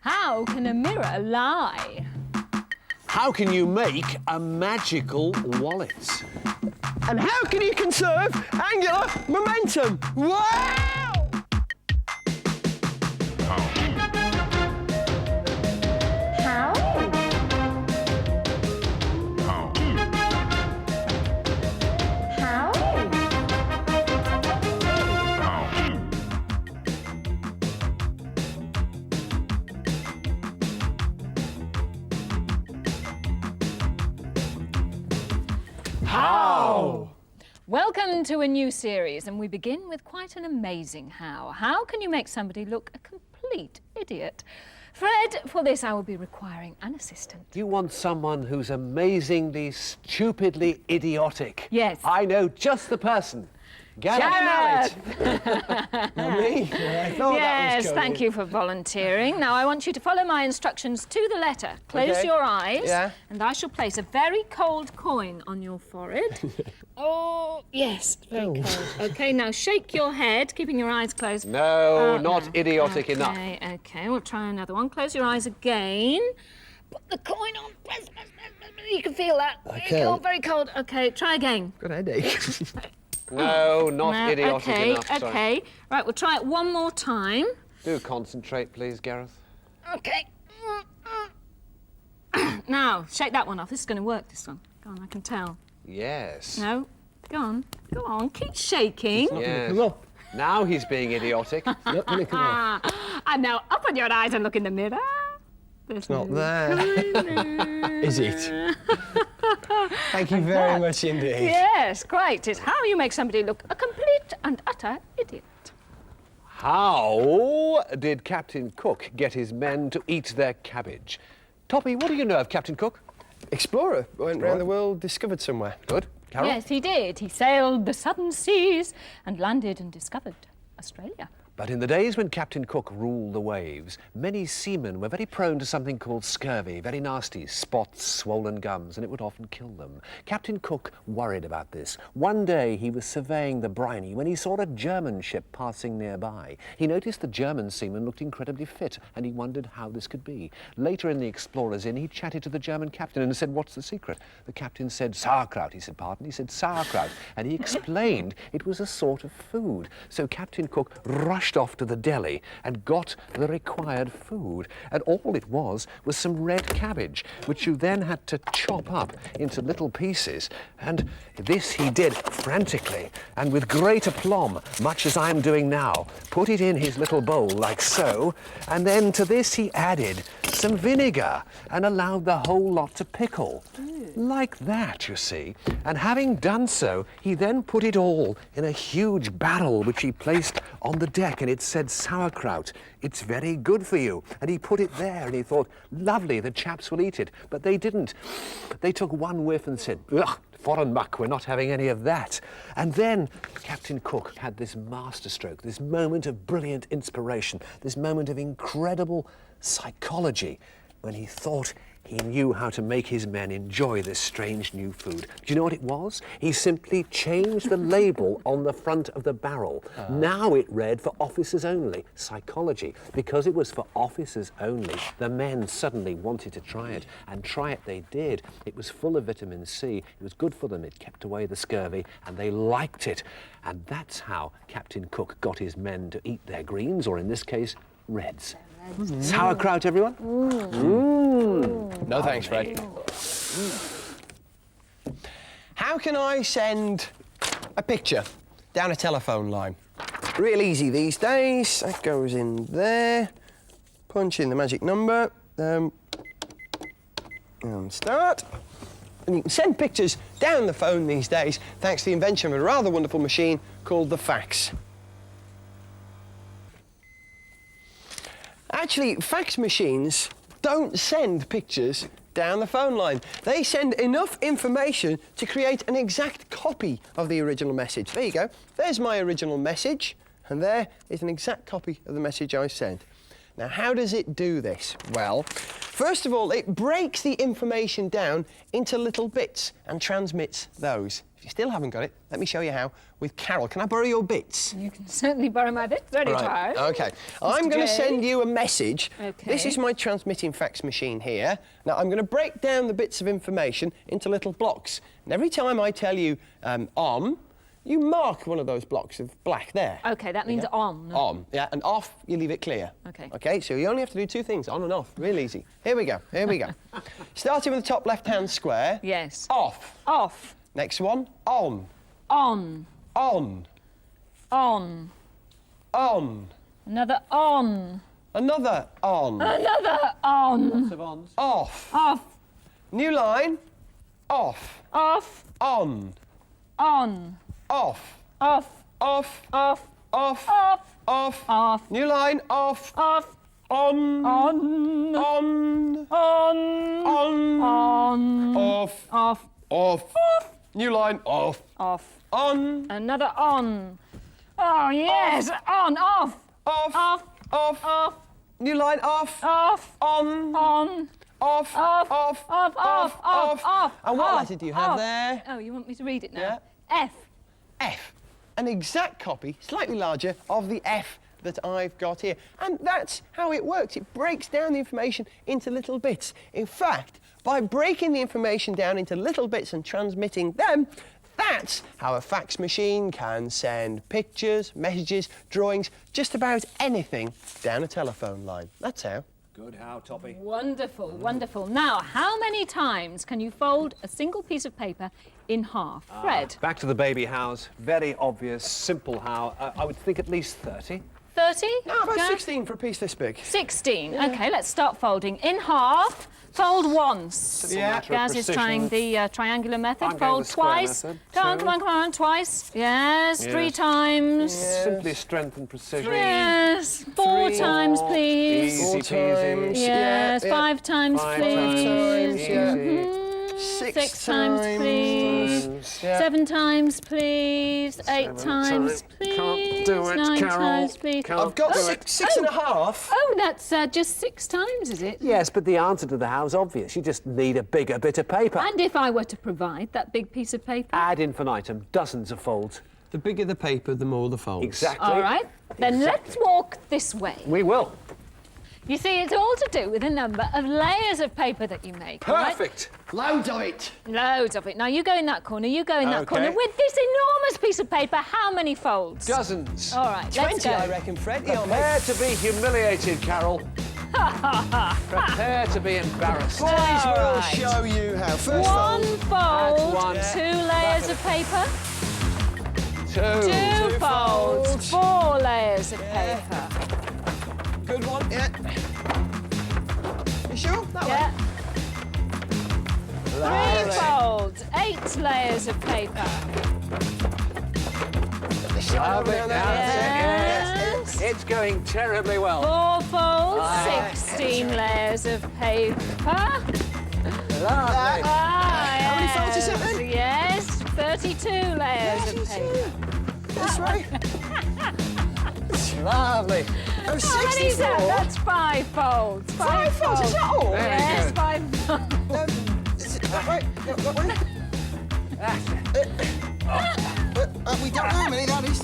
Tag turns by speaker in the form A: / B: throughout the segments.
A: How can a mirror lie?
B: How can you make a magical wallet?
C: And how can you conserve angular momentum? Wow!
A: How?
B: How?
A: Welcome to a new series, and we begin with quite an amazing how. How can you make somebody look a complete idiot? Fred, for this I will be requiring an assistant.
B: You want someone who's amazingly, stupidly idiotic.
A: Yes.
B: I know just the person. Gareth.
C: Me? I thought
A: Yes,
C: that was
A: thank you for volunteering. Now I want you to follow my instructions to the letter. Close
C: Okay.
A: your eyes,
C: Yeah.
A: and I shall place a very cold coin on your forehead. Oh, yes, very cold. Okay, now shake your head, keeping your eyes closed.
B: No, not idiotic enough.
A: Okay, we'll try another one. Close your eyes again. Put the coin on. You can feel that.
C: I
A: Very
C: can.
A: cold, very cold. Okay, try again.
C: Good headache.
B: No, not
A: No,
B: idiotic
A: okay,
B: enough. Sorry.
A: okay. Right, we'll try it one more time.
B: Do concentrate, please, Gareth.
A: Okay. Now, shake that one off. This is going to work, this one. Go on, I can tell.
B: Yes.
A: No, go on, keep shaking.
B: Yes.
C: Come up.
B: Now he's being idiotic.
C: Not gonna come up.
A: And now open your eyes and look in the mirror. It's
C: Not there. Is it? Thank you very much indeed.
A: Yes, great. It's how you make somebody look a complete and utter idiot.
B: How did Captain Cook get his men to eat their cabbage? Toppy, what do you know of Captain Cook?
C: Explorer. Went round the world, discovered somewhere.
B: Good. Carol?
A: Yes, he did. He sailed the southern seas and landed and discovered Australia.
B: But in the days when Captain Cook ruled the waves, many seamen were very prone to something called scurvy, very nasty, spots, swollen gums, and it would often kill them. Captain Cook worried about this. One day he was surveying the briny when he saw a German ship passing nearby. He noticed the German seaman looked incredibly fit, and he wondered how this could be. Later in the Explorer's Inn, he chatted to the German captain and said, "What's the secret?" The captain said, "Sauerkraut." He said, "Pardon?" He said, "Sauerkraut." And he explained it was a sort of food. So Captain Cook rushed off to the deli and got the required food. And all it was some red cabbage, which you then had to chop up into little pieces. And this he did frantically and with great aplomb, much as I'm doing now. Put it in his little bowl like so, and then to this he added some vinegar and allowed the whole lot to pickle. Like that, you see. And having done so, he then put it all in a huge barrel which he placed on the deck, and it said, "Sauerkraut, it's very good for you." And he put it there, and he thought, lovely, the chaps will eat it. But they didn't. They took one whiff and said, "Ugh, foreign muck, we're not having any of that." And then Captain Cook had this masterstroke, this moment of brilliant inspiration, this moment of incredible psychology, when he thought he knew how to make his men enjoy this strange new food. Do you know what it was? He simply changed the label on the front of the barrel. Now it read for officers only, psychology. Because it was for officers only, the men suddenly wanted to try it, and try it they did. It was full of vitamin C, it was good for them, it kept away the scurvy, and they liked it. And that's how Captain Cook got his men to eat their greens, or in this case, reds. Sauerkraut, everyone?
C: No thanks, Fred. How can I send a picture down a telephone line? Real easy these days. That goes in there. Punch in the magic number. And start. And you can send pictures down the phone these days thanks to the invention of a rather wonderful machine called the fax. Actually, fax machines don't send pictures down the phone line. They send enough information to create an exact copy of the original message. There you go. There's my original message, and there is an exact copy of the message I sent. Now, how does it do this? Well, first of all, it breaks the information down into little bits and transmits those. If you still haven't got it, let me show you how with Carol. Can I borrow your bits?
A: You can certainly borrow my bits anytime.
C: OK. I'm going to send you a message.
A: OK.
C: This is my transmitting fax machine here. Now, I'm going to break down the bits of information into little blocks. And every time I tell you on, you mark one of those blocks of black there.
A: OK, that means on.
C: On, yeah, and off, you leave it clear.
A: OK.
C: OK, so you only have to do two things, on and off, real easy. Here we go, here we go. Starting with the top left-hand square.
A: Yes.
C: Off.
A: Off.
C: Next one, on.
A: On.
C: On.
A: On.
C: On.
A: Another on.
C: Another on.
A: Another on.
B: Lots of ons.
C: Off.
A: Off.
C: New line, off.
A: Off.
C: On.
A: On.
C: Off.
A: Off.
C: Off.
A: Off.
C: Off.
A: Off.
C: Off.
A: Off.
C: New line, off.
A: Off.
C: On.
A: On.
C: On.
A: On.
C: On.
A: On.
C: Off.
A: Off.
C: Off.
A: Off.
C: New line, off.
A: Off.
C: On.
A: Another on. Oh, yes. On. Off.
C: Off.
A: Off.
C: Off.
A: Off.
C: New line, off.
A: Off.
C: On.
A: On.
C: Off.
A: Off.
C: Off.
A: Off. Off. Off. Off.
C: And what
A: off,
C: letter do you have
A: off.
C: there?
A: Oh, you want me to read it now?
C: Yeah.
A: F.
C: F. An exact copy, slightly larger, of the F that I've got here. And that's how it works. It breaks down the information into little bits. In fact, by breaking the information down into little bits and transmitting them, that's how a fax machine can send pictures, messages, drawings, just about anything down a telephone line. That's how.
B: Good how, Toppy.
A: Wonderful, wonderful. Now, how many times can you fold a single piece of paper in half? Fred?
B: Back to the baby hows. Very obvious, simple how. I would think at least 30.
A: 30?
C: No, about
A: Gareth?
C: 16 for a piece this big.
A: 16. OK, let's start folding. In half, fold once.
C: Yeah.
A: Gaz is trying the triangular method.
B: I'm going
A: fold
B: the square
A: twice.
B: method.
A: Come on,
B: Two.
A: come on, come on, twice. Yes, 3
B: Yes.
A: times.
B: Simply strength and precision.
A: Yes, 4
C: Three.
A: times,
B: Four.
A: please.
B: Easy
C: 4
B: peasy.
C: times.
A: Yes,
C: Yeah,
A: 5 times,
B: 5
A: please.
B: times.
C: yeah.
B: Easy.
C: 6
A: times, please.
C: Yeah.
A: 7 times, please. 8 times, please.
B: Can't do it,
A: 9
B: Carol.
A: times, please.
B: Can't
C: I've got
B: do
C: six and a half.
A: Oh, that's just 6 times, is it?
B: Yes, but the answer to the how's obvious. You just need a bigger bit of paper.
A: And if I were to provide that big piece of paper?
B: Ad infinitum, dozens of folds.
C: The bigger the paper, the more the folds.
B: Exactly.
A: All right, then let's walk this way.
B: We will.
A: You see, it's all to do with the number of layers of paper that you make. all right?
B: Perfect.
C: Loads of it.
A: Loads of it. Now, you go in that corner, you go in that
B: Okay.
A: corner. With this enormous piece of paper, how many folds?
B: Dozens.
A: All right, let's
C: 20,
A: go.
C: I reckon, Fred. Yeah,
B: Prepare to be humiliated, Carol. Prepare to be embarrassed.
C: Boys
A: All
C: will
A: right.
C: show you how. First
A: One
C: fold.
A: fold,
B: one.
A: 2 layers of paper.
B: 2.
A: 2 folds, 4 layers of paper.
C: Good one. Yeah. You sure? That
A: Yeah.
C: way.
A: 3 folds, 8 layers of paper.
B: Lovely.
C: Around
B: That's it.
A: Yes.
B: It's going terribly well.
A: 4 folds, 16 layers of paper.
B: Lovely.
A: Ah,
C: How many folds is
A: yes.
C: that then?
A: Yes, 32 layers of paper.
C: This way.
B: Lovely.
C: Oh,
A: How many is
C: 64.
A: that? That's 5 folds.
C: 5 folds, is that all?
B: Very
A: Yes,
B: good.
A: 5 folds.
C: Is it that way? No, that way? We don't know how many that is.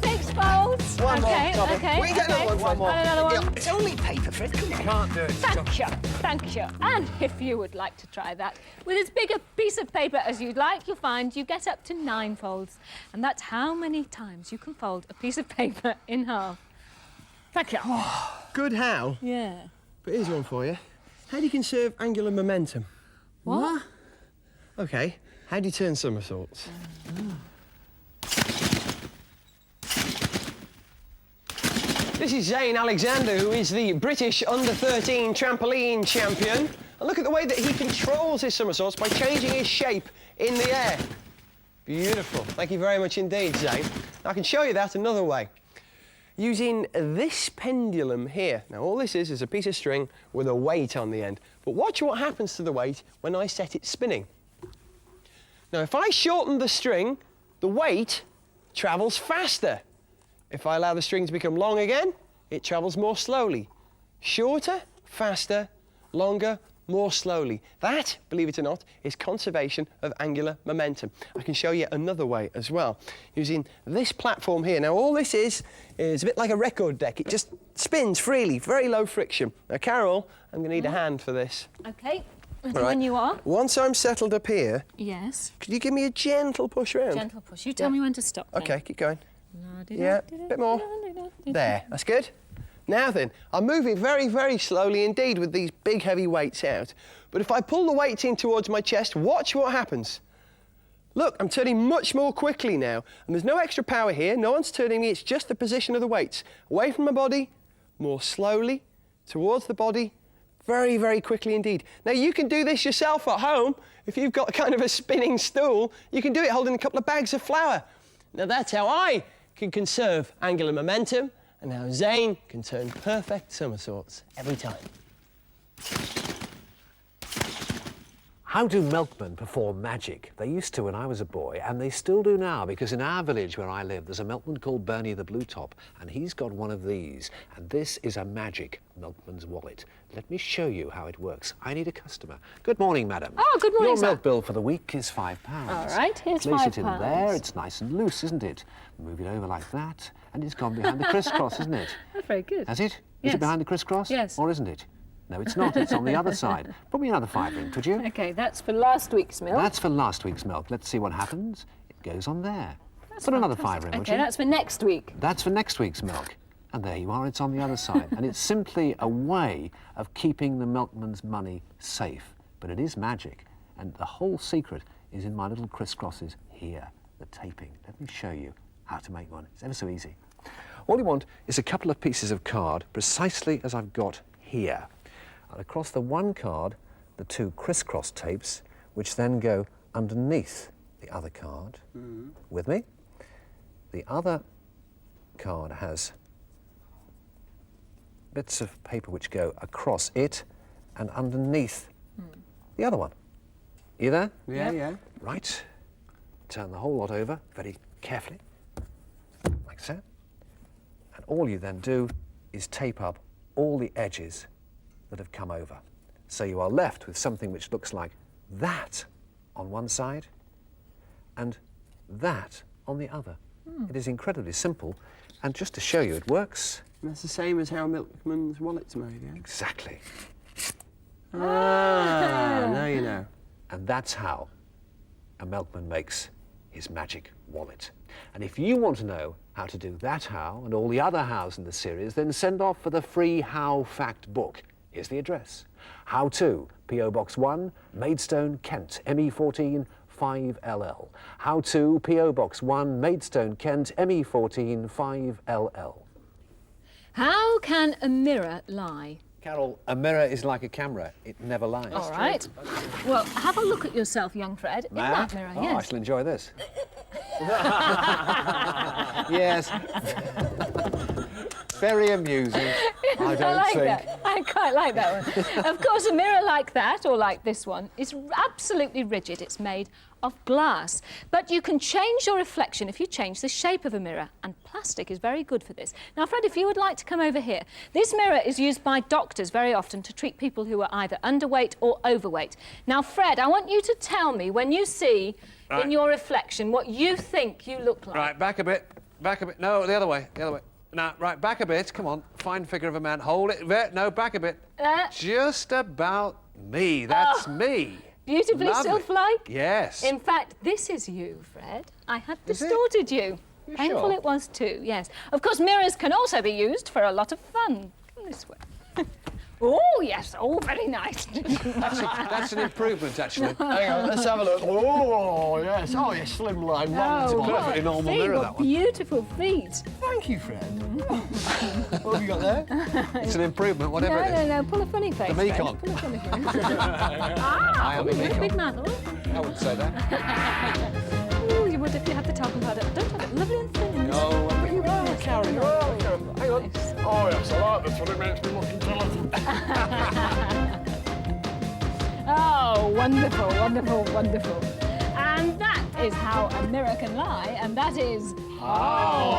A: 6 folds.
C: One more,
A: okay,
C: Toby.
A: okay.
C: We get
A: okay.
C: another one.
B: more.
A: And another one.
C: Yeah, it's only paper, Fred. Come on.
B: Can't do it.
A: Thank you, thank you. And if you would like to try that, with as big a piece of paper as you'd like, you'll find you get up to 9 folds. And that's how many times you can fold a piece of paper in half. Thank you.
C: Good how?
A: Yeah.
C: But here's one for you. How do you conserve angular momentum?
A: What?
C: OK, how do you turn somersaults? This is Zane Alexander, who is the British under-13 trampoline champion. And look at the way that he controls his somersaults by changing his shape in the air. Beautiful. Thank you very much indeed, Zane. I can show you that another way. Using this pendulum here. Now, all this is a piece of string with a weight on the end. But watch what happens to the weight when I set it spinning. Now, if I shorten the string, the weight travels faster. If I allow the string to become long again, it travels more slowly. Shorter, faster, longer, more slowly. That, believe it or not, is conservation of angular momentum. I can show you another way as well, using this platform here. Now, all this is a bit like a record deck. It just spins freely, very low friction. Now, Carol, I'm going to need a hand for this.
A: OK. Ready
C: All right.
A: when you are.
C: Once I'm settled up here,
A: Yes.
C: could you give me a gentle push around?
A: Gentle push. You tell me when to stop. then.
C: OK, keep going. Yeah, a bit more. There, that's good. Now then, I'm moving very, very slowly indeed with these big, heavy weights out. But if I pull the weights in towards my chest, watch what happens. Look, I'm turning much more quickly now. And there's no extra power here. No one's turning me. It's just the position of the weights. Away from my body, more slowly, towards the body, very, very quickly indeed. Now, you can do this yourself at home. If you've got kind of a spinning stool, you can do it holding a couple of bags of flour. Now, that's how I can conserve angular momentum, and how Zane can turn perfect somersaults every time.
B: How do milkmen perform magic? They used to when I was a boy, and they still do now, because in our village where I live, there's a milkman called Bernie the Blue Top, and he's got one of these. And this is a magic milkman's wallet. Let me show you how it works. I need a customer. Good morning, madam.
A: Oh, good morning,
B: Your
A: sir.
B: milk bill for the week is £5.
A: All right, here's
B: Place
A: £5.
B: it in there. It's nice and loose, isn't it? Move it over like that, and it's gone behind the crisscross, isn't it?
A: That's very good.
B: Has it? Is
A: Yes.
B: it behind the crisscross?
A: Yes.
B: Or isn't it? No, it's not. It's on the other side. Put me another £5 in, could you?
A: OK, that's for last week's milk.
B: That's for last week's milk. Let's see what happens. It goes on there. Put another £5 in, would
A: OK,
B: you?
A: that's for next week.
B: That's for next week's milk. And there you are, it's on the other side. And it's simply a way of keeping the milkman's money safe. But it is magic. And the whole secret is in my little crisscrosses here, the taping. Let me show you how to make one. It's ever so easy. All you want is a couple of pieces of card, precisely as I've got here. And across the one card, the two crisscross tapes, which then go underneath the other card. With me? The other card has bits of paper which go across it and underneath the other one. You there?
C: Yeah, yeah.
B: Right. Turn the whole lot over very carefully, like so. And all you then do is tape up all the edges that have come over. So you are left with something which looks like that on one side and that on the other. It is incredibly simple, and just to show you it works.
C: And that's the same as how a milkman's wallet's made, yeah?
B: Exactly.
C: Ah, now you know.
B: And that's how a milkman makes his magic wallet. And if you want to know how to do that how and all the other hows in the series, then send off for the free How Fact book. Here's the address. How to, P.O. Box 1, Maidstone, Kent, ME14 5LL. How to, P.O. Box 1, Maidstone, Kent, ME14 5LL.
A: How can a mirror lie?
B: Carol, a mirror is like a camera. It never lies.
A: All right. Well, have a look at yourself, young Fred, in that mirror.
B: Oh,
A: Yes.
B: I shall enjoy this. Yes. Very amusing. I don't
A: like
B: think.
A: that. I quite like that one. Of course, a mirror like that, or like this one, is absolutely rigid. It's made of glass. But you can change your reflection if you change the shape of a mirror, and plastic is very good for this. Now, Fred, if you would like to come over here. This mirror is used by doctors very often to treat people who are either underweight or overweight. Now, Fred, I want you to tell me, when you see in your reflection, what you think you look like.
B: Right, back a bit. Back a bit. No, the other way. The other way. Now, right, back a bit. Come on. Fine figure of a man. Hold it. No, back a bit. Just about me. That's me.
A: Beautifully
B: Lovely.
A: sylph-like?
B: Yes.
A: In fact, this is you, Fred. I had
B: Is it?
A: distorted you.
B: You
A: Painful
B: sure?
A: it was too, yes. Of course, mirrors can also be used for a lot of fun. Come this way. Oh, yes. Oh, very nice.
B: That's an improvement, actually.
C: Hang on, let's have a look. Oh, yes. Oh, yes, slimline.
A: Oh,
C: Right.
B: perfectly
A: what
B: normal
A: feet,
B: mirror,
A: what
B: that one.
A: beautiful feet.
C: Thank you, Fred. What have you got there?
B: It's an improvement, whatever it is.
A: No, pull a funny face,
B: The
A: Fred.
B: Mekong.
A: Pull a funny face.
B: I am a
A: You're a big
B: Mekong.
A: man. Oh,
B: I wouldn't say that.
A: Ooh, you would if you had the talcum powder. Don't have it. Lovely and thin.
B: No,
C: But you are, Karen. You are. Hang on.
A: Nice.
C: Oh, yes, I like this one. It makes me look intelligent.
A: Oh, wonderful, wonderful, wonderful. And that is how a mirror can lie, and that is how